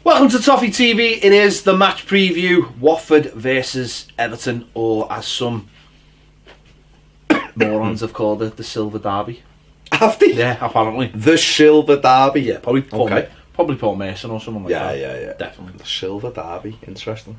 Welcome to Toffee TV. It is the match preview, Watford versus Everton, or as some morons have called it, the Silver Derby. Have they? Yeah, apparently. The Silver Derby? Yeah, probably Paul, Okay. probably Paul Mason or something like that. Yeah. Definitely. The Silver Derby. Interesting.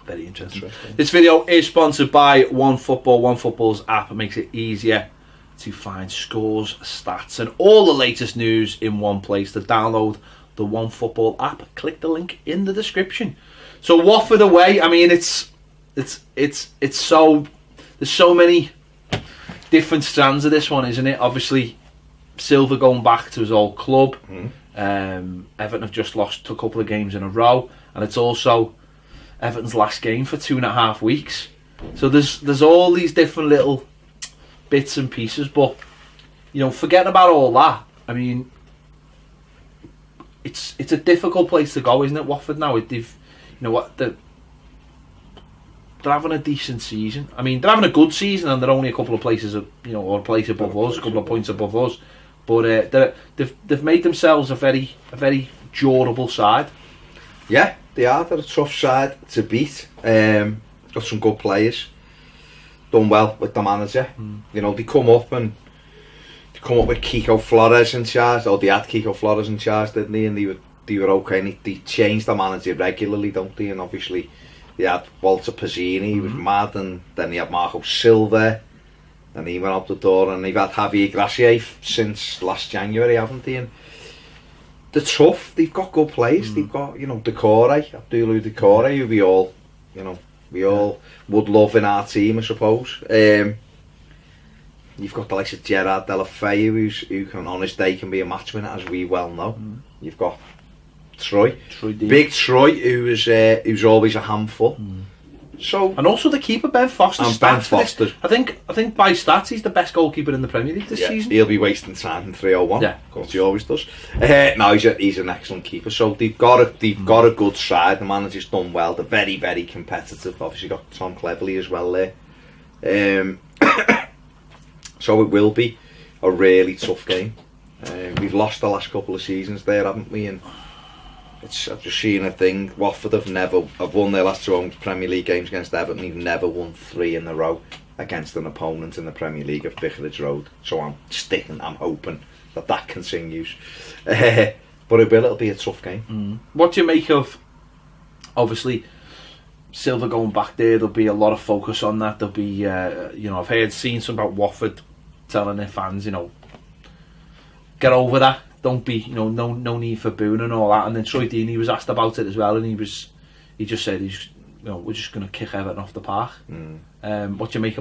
Very interesting. This video is sponsored by OneFootball. OneFootball's app makes it easier to find scores, stats, and all the latest news in one place. To download the OneFootball app, click the link in the description. So Watford away. I mean, it's so there's so many different strands of this one, isn't it? Obviously, Silva going back to his old club. Everton have just lost a couple of games in a row, and it's also Everton's last game for 2.5 weeks. So there's all these different little bits and pieces, but forgetting about all that, I mean, it's a difficult place to go, isn't it? Watford now, they're having a decent season. I mean, they're having a good season, and they're only a couple of places, or a place above us, a couple of points above us. But they've made themselves a very durable side. Yeah, they are. They're a tough side to beat. Got some good players. Done well with the manager. They come up with Kiko Flores in charge. Or they had Kiko Flores in charge, didn't they? And they were okay. And they changed the manager regularly, don't they? And obviously they had Walter Pizzini, he was mad, and then they had Marco Silva, and he went out the door, and they've had Javier Gracia since last January, haven't they? And they're tough. They've got good players. They've got, Decore, Abdullah Decore, who we all would love in our team, I suppose. You've got the likes of Gerard Deulofeu, who can, on his day, can be a match winner, as we well know. You've got Troy Big Troy, who's always a handful. So, and also the keeper, Ben Foster. And Ben Foster. I think by stats he's the best goalkeeper in the Premier League this season. He'll be wasting time in 301. Yeah, of course he always does. No, he's an excellent keeper. So they've got a good side. The manager's done well. They're very, very competitive. Obviously got Tom Cleverley as well there. So it will be a really tough game. We've lost the last couple of seasons there, haven't we? And I've just seen a thing. Watford have won their last 2 home Premier League games against Everton. They've never won 3 in a row against an opponent in the Premier League at Vicarage Road. So I'm hoping that continues. But it'll be a tough game. What do you make of, obviously, Silva going back there? There'll be a lot of focus on that. There'll be, I've seen some about Watford telling their fans, get over that. Don't be, no need for booing and all that. And then Troy Deeney was asked about it as well, and he just said, we're just going to kick Everton off the park. What do you make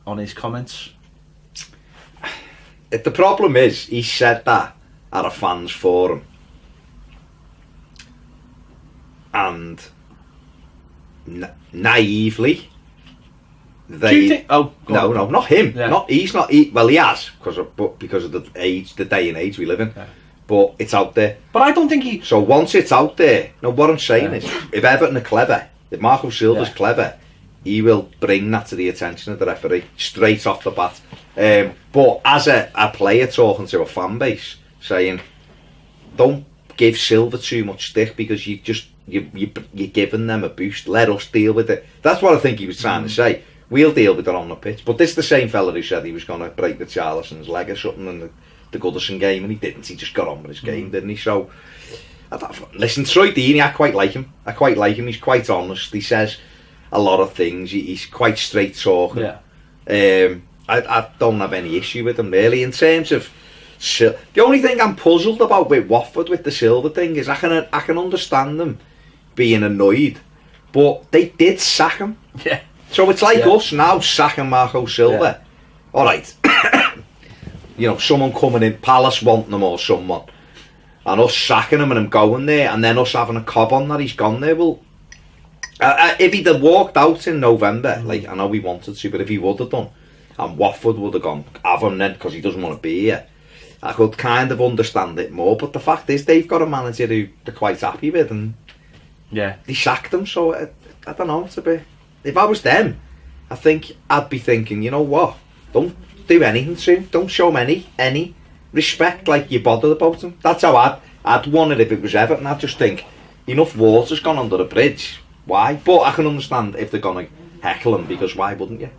on his comments? The problem is, he said that at a fans forum, and naively, do you think? No, not him. Yeah. He's not. Well, he has because of the day and age we live in. Yeah. But it's out there. But I don't think he. So once it's out there, what I'm saying is, if Everton are clever, if Marco Silva's clever, he will bring that to the attention of the referee straight off the bat. But as a player talking to a fan base, saying, don't give Silva too much stick because you're giving them a boost. Let us deal with it. That's what I think he was trying to say. We'll deal with it on the pitch. But this is the same fella who said he was going to break the Charlison's leg or something in the Goodison game, and he didn't. He just got on with his game, didn't he? So, listen, Troy Deeney, I quite like him. He's quite honest. He says a lot of things. He's quite straight talking. Yeah. I don't have any issue with him, really. In terms of the only thing I'm puzzled about with Watford, with the Silva thing, is I can understand them being annoyed, but they did sack him. Yeah. So it's like us now sacking Marco Silva. All right. Someone coming in, Palace wanting them or someone, and us sacking him and him going there, and then us having a cob on that he's gone there. Well, if he'd have walked out in November, like I know he wanted to, but if he would have done, and Watford would have gone, have him then because he doesn't want to be here, I could kind of understand it more. But the fact is, they've got a manager who they're quite happy with, and they sacked him. So I don't know. It's a bit. If I was them, I think I'd be thinking, you know what? Don't do anything to him. Don't show him any respect, like you're bothered about him. That's how I'd want it if it was Everton. I'd just think, enough water's gone under the bridge. Why? But I can understand if they're going to heckle him, because why wouldn't you?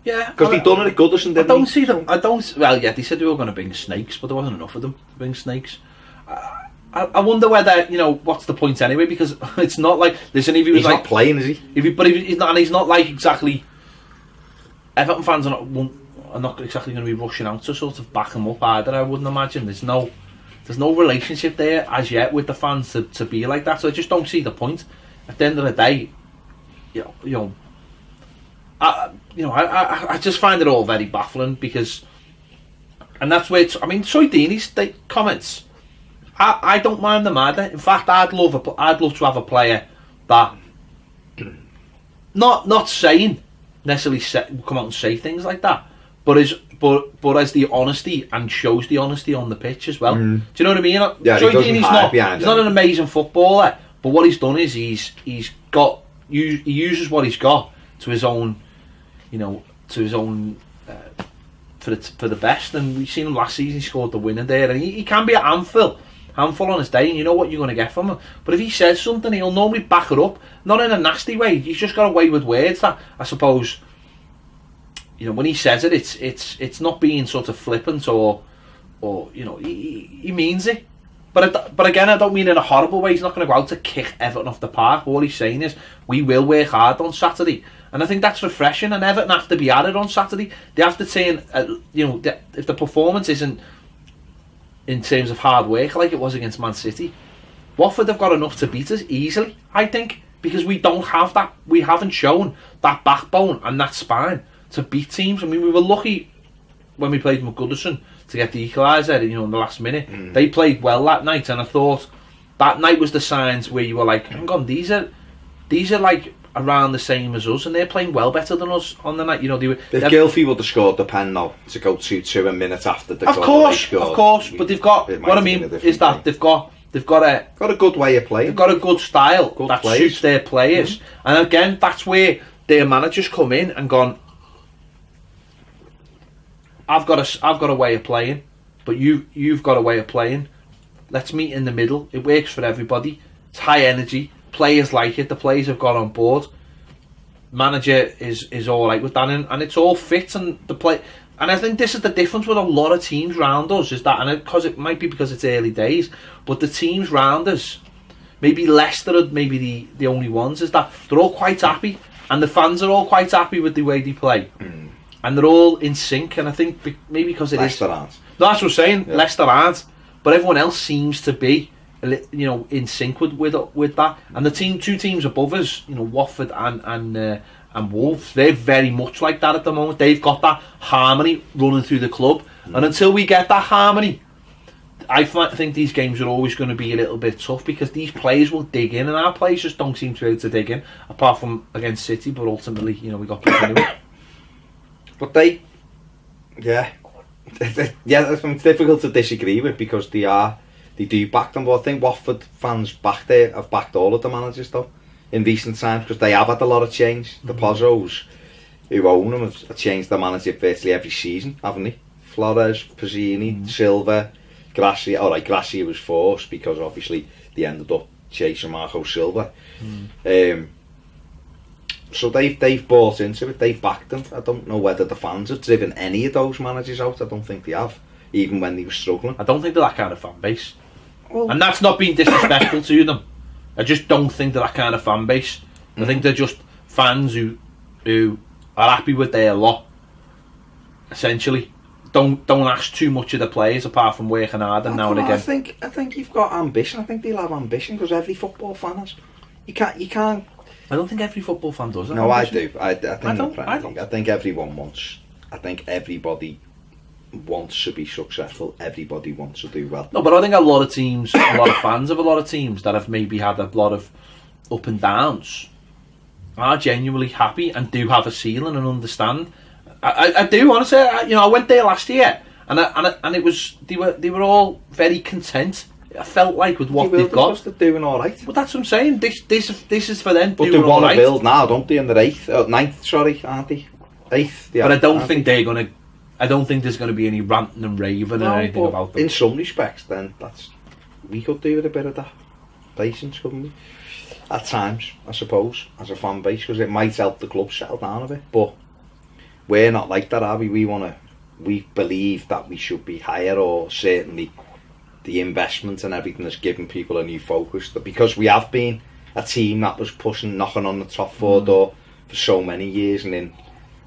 Yeah. Because they done it at Goodison, didn't I don't see them. Well, yeah, they said they were going to bring snakes, but there wasn't enough of them to bring snakes. I wonder whether, what's the point anyway? Because it's not like, listen, if he was he's not playing, is he? But he's not, and he's not like exactly. Everton fans are not exactly going to be rushing out to sort of back him up either. I wouldn't imagine. There's no relationship there as yet with the fans to be like that. So I just don't see the point. At the end of the day, I just find it all very baffling, because, and that's where Troy Deeney's comments. I don't mind them either. In fact, I'd love to have a player that not saying necessarily come out and say things like that, but has the honesty and shows the honesty on the pitch as well. Do you know what I mean? Yeah, Troy Deeney's not an amazing footballer, but what he's done is he uses what he's got to his own, for the best. And we've seen him last season. He scored the winner there, and he can be a handful on his day, and you know what you're going to get from him. But if he says something, he'll normally back it up, not in a nasty way. He's just got away with words that, I suppose, when he says it, it's not being sort of flippant or he means it. But again, I don't mean in a horrible way. He's not going to go out to kick Everton off the park. All he's saying is, we will work hard on Saturday. And I think that's refreshing, and Everton have to be added on Saturday. They have to turn, if the performance isn't in terms of hard work like it was against Man City, Watford have got enough to beat us easily, I think, because we don't have that. We haven't shown that backbone and that spine to beat teams. I mean, we were lucky when we played McGibbon to get the equaliser, in the last minute. They played well that night, and I thought that night was the signs where you were like, hang on, these are like around the same as us, and they're playing well better than us on the night. If Gylfi would have scored the pen now to go 2-2 a minute after the goal, of course, but they've got, what I mean is that they've got a good way of playing. They've got a good style that suits their players, and again, that's where their managers come in and gone, I've got a way of playing, but you've got a way of playing. Let's meet in the middle. It works for everybody. It's high energy. Players like it. The players have got on board. Manager is all right with that, and it's all fit, and the play. And I think this is the difference with a lot of teams round us, is that, and because it might be because it's early days, but the teams round us, maybe Leicester are maybe the only ones, is that they're all quite happy, and the fans are all quite happy with the way they play. And they're all in sync, and I think maybe because Leicester aren't. No, that's what I'm saying. Yeah. Leicester aren't, but everyone else seems to be, in sync with that. And the two teams above us, Watford and Wolves, they're very much like that at the moment. They've got that harmony running through the club, and until we get that harmony, I think these games are always going to be a little bit tough, because these players will dig in, and our players just don't seem to be able to dig in, apart from against City. But ultimately, we got played anyway. But it's difficult to disagree with, because they do back them. But I think Watford fans have backed all of the managers though in recent times, because they have had a lot of change. The Pozzos who own them have changed their manager virtually every season, haven't they? Flores, Pizzini, Silva, Gracia. Alright, Gracia was forced because obviously they ended up chasing Marco Silva. So they've bought into it, they've backed them. I don't know whether the fans have driven any of those managers out. I don't think they have, even when they were struggling. I don't think they're that kind of fan base. Well, and that's not being disrespectful to them. I just don't think they're that kind of fan base. I think they're just fans who are happy with their lot, essentially. Don't ask too much of the players, apart from working hard and now and again. I think you've got ambition. I think they'll have ambition, because every football fan has. You can't. I don't think every football fan does. No, I do. I think everyone wants. I think everybody wants to be successful. Everybody wants to do well. No, but I think a lot of teams, a lot of fans of a lot of teams that have maybe had a lot of up and downs, are genuinely happy and do have a ceiling and understand. I do honestly. I went there last year, and it was they were all very content. I felt like with what they've got, they're doing all right. Well, that's what I'm saying. This is for them. But they want to build now, don't they? In their ninth, sorry, aren't they? Eighth. But I don't think they're gonna. I don't think there's going to be any ranting and raving or anything about them. In some respects, then we could do with a bit of that. patience, couldn't we? At times, I suppose, as a fan base, because it might help the club settle down a bit. But we're not like that, are we? We believe that we should be higher, or certainly the investment and everything has given people a new focus. Because we have been a team that was knocking on the top four door for so many years, and in,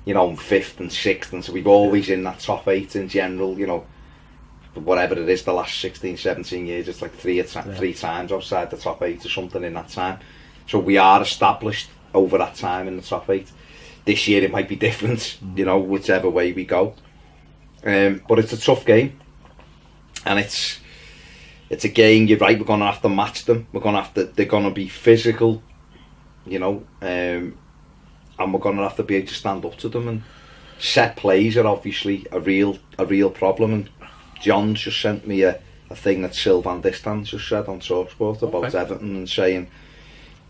you know, 5th and 6th, and so we've always in that top 8 in general, you know, whatever it is, the last 16, 17 years, it's like three times outside the top 8 or something in that time. So we are established over that time in the top 8. This year it might be different, you know, whichever way we go. But it's a tough game, and it's a game, you're right, we're going to have to match them. They're going to be physical, you know, and we're going to have to be able to stand up to them. And set plays are obviously a real problem. And John's just sent me a thing that Sylvan Distance just said on TalkSport about Everton, and saying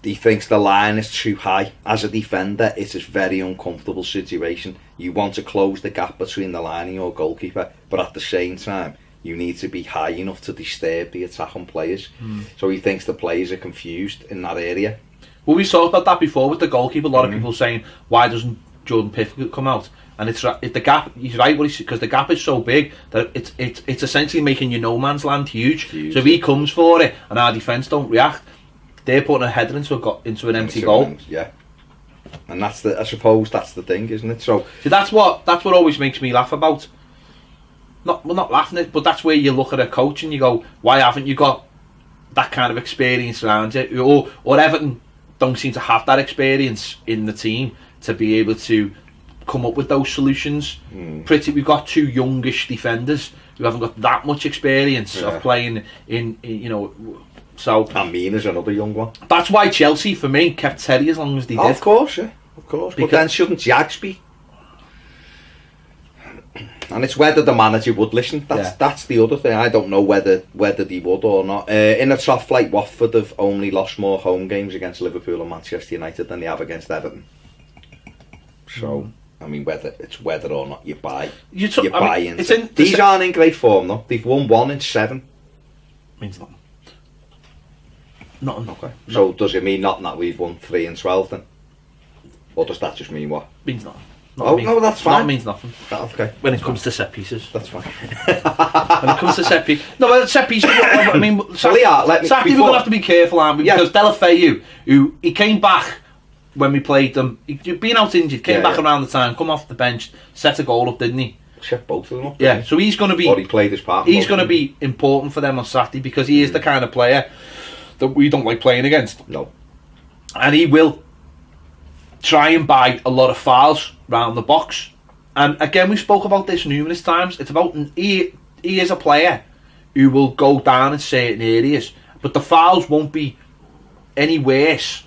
he thinks the line is too high. As a defender, it's a very uncomfortable situation. You want to close the gap between the line and your goalkeeper, but at the same time, you need to be high enough to disturb the attacking players. So he thinks the players are confused in that area. Well, we talked about that before with the goalkeeper. A lot of people saying, why doesn't Jordan Pickford come out? And it's the gap. He's right, because the gap is so big that it's essentially making your no man's land huge. So if he comes for it and our defence don't react, they're putting a header into an empty goal. Yeah, and I suppose that's the thing, isn't it? So that's what always makes me laugh about. Not laughing at, but that's where you look at a coach and you go, why haven't you got that kind of experience around you? Or Everton don't seem to have that experience in the team to be able to come up with those solutions. We've got 2 youngish defenders who haven't got that much experience of playing in, you know. So Amina's another young one. That's why Chelsea, for me, kept Terry as long as they did. Of course, yeah, of course. But then shouldn't Jags be? And it's whether the manager would listen. That's the other thing. I don't know whether they would or not. In a top flight, Watford have only lost more home games against Liverpool and Manchester United than they have against Everton. So, I mean, whether or not you buy into. These aren't in great form though. They've won 1 in 7. Means nothing. Nothing. Okay. So does it mean nothing that we've won 3 in 12 then? Or does that just mean what? Means nothing. No, that's fine. That means nothing. Okay. When it comes to set pieces, that's fine. When it comes to set pieces, set pieces. I mean, Saturday we're gonna have to be careful, aren't we? Yeah. Because Delafeu, who he came back when we played them, being out injured, came back around the time, come off the bench, set a goal up, didn't he? Set both of them up. Yeah. So he's going to be. Or he played his part. He's going to be important for them on Saturday because he is the kind of player that we don't like playing against. No. And he will try and buy a lot of fouls round the box. And again, we spoke about this numerous times. It's about he is a player who will go down in certain areas, but the fouls won't be any worse.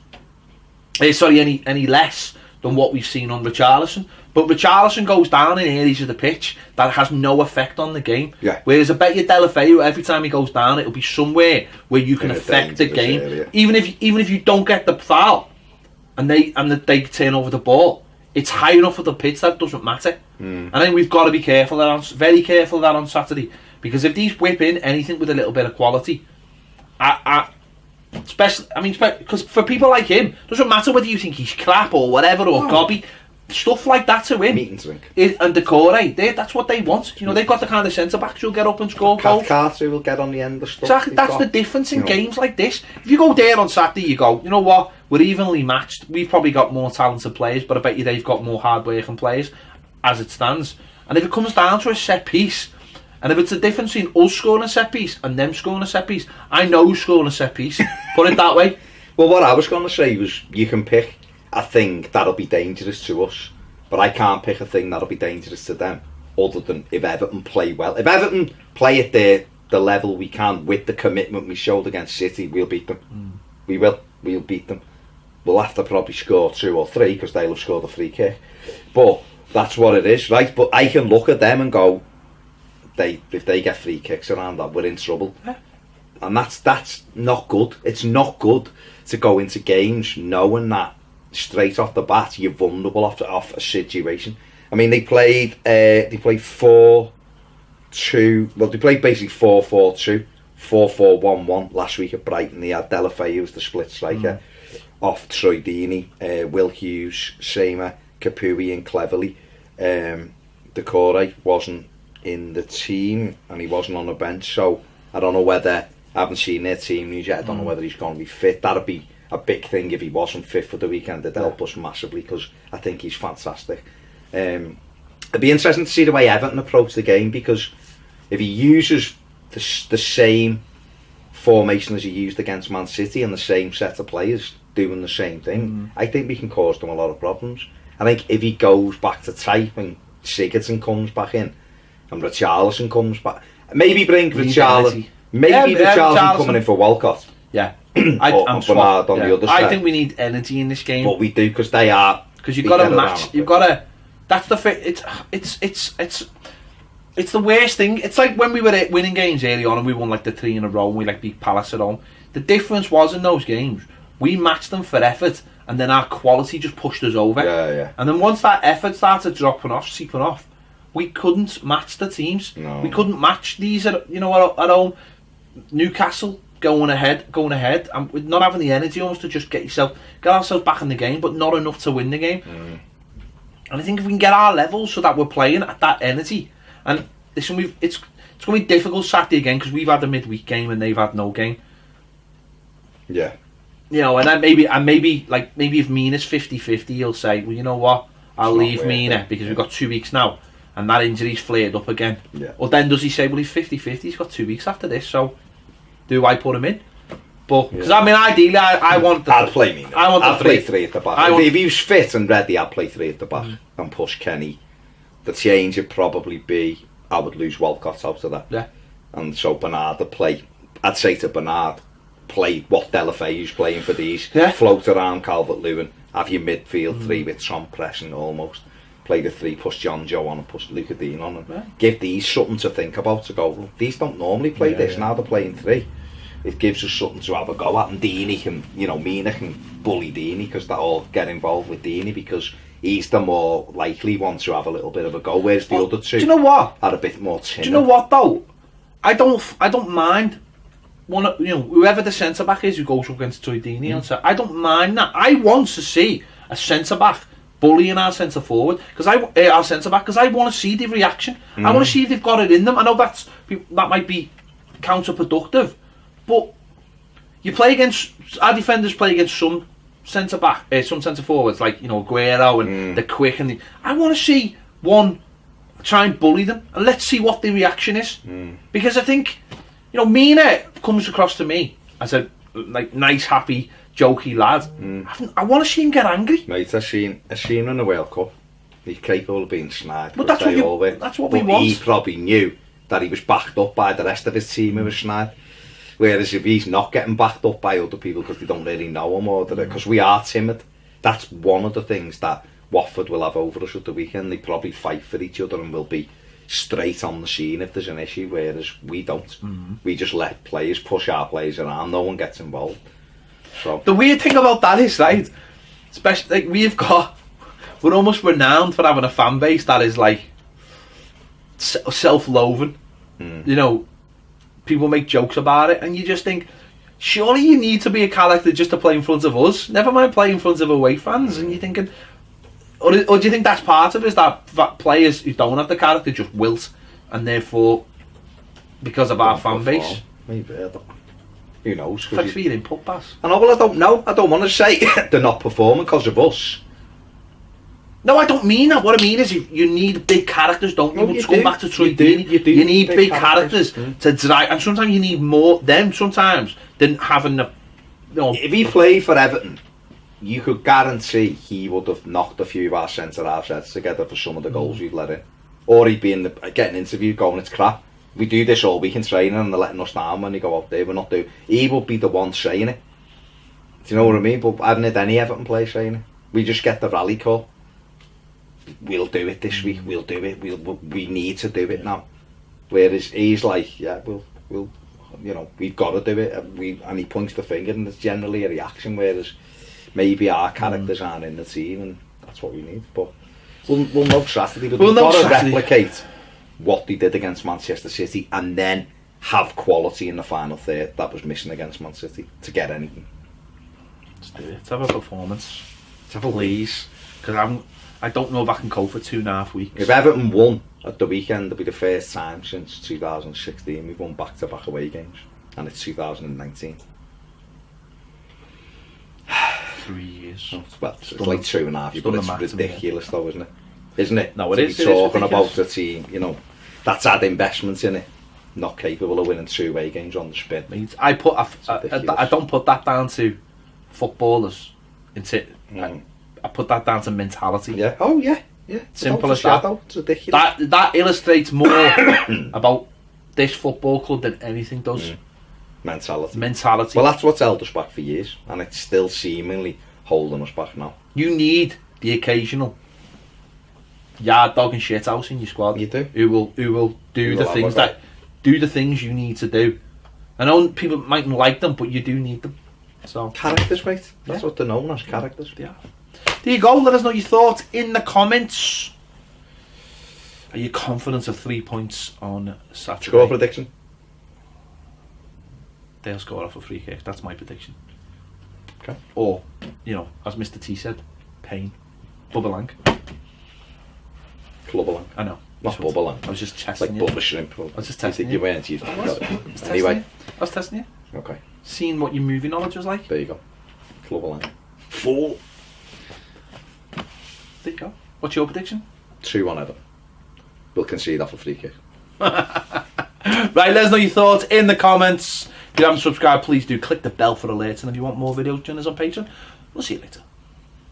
Any less than what we've seen on Richarlison. But Richarlison goes down in areas of the pitch that has no effect on the game. Yeah. Whereas I bet you Delafeu, every time he goes down, it'll be somewhere where you can affect the game. Area. Even if you don't get the foul and they turn over the ball, it's high enough for the pitch that it doesn't matter. And I think we've got to be very careful of that on Saturday, because if these whip in anything with a little bit of quality, especially, because for people like him, doesn't matter whether you think he's crap or whatever or gobby, stuff like that to him. Meat and drink. And Decore, that's what they want. You know, they've got the kind of centre backs who'll get up and score goals. Carter will get on the end of stuff. Exactly, that's the difference in games like this. If you go there on Saturday, you go, you know what, we're evenly matched. We've probably got more talented players, but I bet you they've got more hard-working players as it stands. And if it comes down to a set piece, and if it's the difference between us scoring a set piece and them scoring a set piece, I know who's scoring a set piece. Put it that way. Well, what I was going to say was, you can pick a thing that'll be dangerous to us, but I can't pick a thing that'll be dangerous to them, other than if Everton play well. If Everton play at the level we can, with the commitment we showed against City, we'll beat them. We'll beat them. We'll have to probably score 2 or 3, because they'll have scored a free kick. But that's what it is, right? But I can look at them and go, if they get free kicks around that, we're in trouble. Yeah. And that's not good. It's not good to go into games knowing that straight off the bat you're vulnerable off a situation. I mean, they played 4-2. Well, they played basically 4-4-2 4-4-1-1 last week at Brighton. He had Delafeu, who's the split striker, off Troy Deeney, Will Hughes, Seymour, Capuy and Cleverley. Decore wasn't in the team and he wasn't on the bench, so I don't know whether, I haven't seen their team news yet, I don't know whether he's going to be fit. That'd be a big thing if he wasn't fit for the weekend. It'd help us massively because I think he's fantastic. It'd be interesting to see the way Everton approach the game, because if he uses the same formation as he used against Man City and the same set of players doing the same thing, I think we can cause them a lot of problems. I think if he goes back to type and Sigurdsson comes back in and Richarlison comes back, maybe bring Richarlison, Richarlison coming in for Walcott. Yeah. I'm Bernard on the other side. I think we need energy in this game. But we do, because they are. Because you've got to match. You've got to. That's the it's the worst thing. It's like when we were winning games early on and we won like the 3 in a row and we like beat Palace at home. The difference was in those games, we matched them for effort and then our quality just pushed us over. Yeah. And then once that effort started seeping off, we couldn't match the teams. No. We couldn't match these at home. Newcastle going ahead, and with not having the energy almost to just get ourselves back in the game, but not enough to win the game. And I think if we can get our levels so that we're playing at that energy, and listen, it's going to be difficult Saturday again because we've had a midweek game and they've had no game. Yeah. You know, and then maybe if Mina's 50-50, he'll say, well, you know what, I'll leave Mina because we've got 2 weeks now, and that injury's flared up again. Yeah. Or then does he say, well, he's 50-50, he's got 2 weeks after this, so do I put him in? But because I mean, ideally, I want. I'd play Mina. I'd play 3 at the back. If he was fit and ready, I'd play 3 at the back and push Kenny. The change would probably be I would lose Walcott out of that. Yeah. And so Bernard would play. I'd say to Bernard, play what Delafeu's playing for these. Yeah. Float around Calvert-Lewin. Have your midfield 3 with Tom pressing almost. Play the 3, push John Joe on and push Luca Dean on, and give these something to think about, to go, well, these don't normally play this, now they're playing 3. It gives us something to have a go at, and Deeney can, Mina can bully Deeney, because they'll get involved with Deeney, because he's the more likely one to have a little bit of a go, whereas the other two, do you know what, are a bit more timid. Do you know what though? I don't mind whoever the centre back is who goes up against Troy Deeney. I don't mind that. I want to see a centre back bullying our centre forward, because our centre back, because I want to see the reaction. I want to see if they've got it in them. I know that might be counterproductive, but you play against, our defenders play against some centre forwards like Aguero and they're quick, and I want to see one try and bully them, and let's see what the reaction is. Because I think Mina comes across to me as a nice, happy, jokey lad. I want to see him get angry. Mate, I've seen him in the World Cup. He's capable of being snide. But that's what we want. He probably knew that he was backed up by the rest of his team who was snide. Whereas if he's not getting backed up by other people because they don't really know him, or because we are timid, that's one of the things that Watford will have over us at the weekend. They probably fight for each other and will be straight on the scene if there's an issue, whereas we don't. We just let players push our players around, no one gets involved. So the weird thing about that is, right, especially we're almost renowned for having a fan base that is like self-loathing. People make jokes about it, and you just think, surely you need to be a character just to play in front of us, never mind play in front of away fans. And you're thinking, or do you think that's part of it, is that players who don't have the character just wilt, and therefore because of our fan base? Maybe, who knows? It's like feeling put pass. I don't know. I don't want to say they're not performing because of us. No, I don't mean that. What I mean is you need big characters, don't you? Let's go back to Troy Deeney. You need big characters to drive, and sometimes you need more them sometimes than having the. If he played for Everton, you could guarantee he would have knocked a few of our centre half sets together for some of the goals we've let in, or he'd be getting interviewed going, it's crap. We do this all week in training and they're letting us down when they go out there. We're not doing. He would be the one saying it. Do you know what I mean? But I haven't had any Everton players saying it. We just get the rally call. We'll do it this week. We'll do it. We need to do it now. Whereas he's like, yeah, we'll we've got to do it. And he points the finger, and it's generally a reaction. Whereas maybe our characters aren't in the team, and that's what we need. But we'll know Saturday. But we've got to replicate what they did against Manchester City, and then have quality in the final third that was missing against Man City to get anything. Let's do it. Let's have a performance. Let's have a Please. Because I don't know if I can cope for 2.5 weeks. If Everton won at the weekend, it'll be the first time since 2016 we've won back-to-back away games, and it's 2019. 3 years. Well, it's like 2.5 years, but it's ridiculous though, isn't it? Isn't it? No, it to is. be talking about a team, you know, that's had investment in it, not capable of winning 2 away games on the spin. I don't put that down to footballers. I put that down to mentality. Yeah. Oh yeah. Yeah. Simple as that. It's ridiculous. That illustrates more about this football club than anything does. Mentality. Well, that's what's held us back for years, and it's still seemingly holding us back now. You need the occasional yard dog and shit house in your squad. You do. Who will do the things do the things you need to do. I know people mightn't like them, but you do need them. So characters, mate. That's what they're known as, characters. Yeah. There you go. Let us know your thoughts in the comments. Are you confident of 3 points on Saturday? Score prediction. They'll score off a free kick. That's my prediction. Okay. Or, you know, as Mr. T said, Payne. Bubbalang. Clubbalang. I know. Not Bubbalang. I was just testing like you. Bubba Shrimp. I was just testing you. You weren't used to it. Anyway. I was testing you. Okay. Seeing what your movie knowledge was like. There you go. Clubbalang. 4. There you go. What's your prediction? 2-1 Everton. We'll concede off a free kick. Right, let us know your thoughts in the comments. If you haven't subscribed, please do click the bell for alerts. And if you want more videos, join us on Patreon. We'll see you later.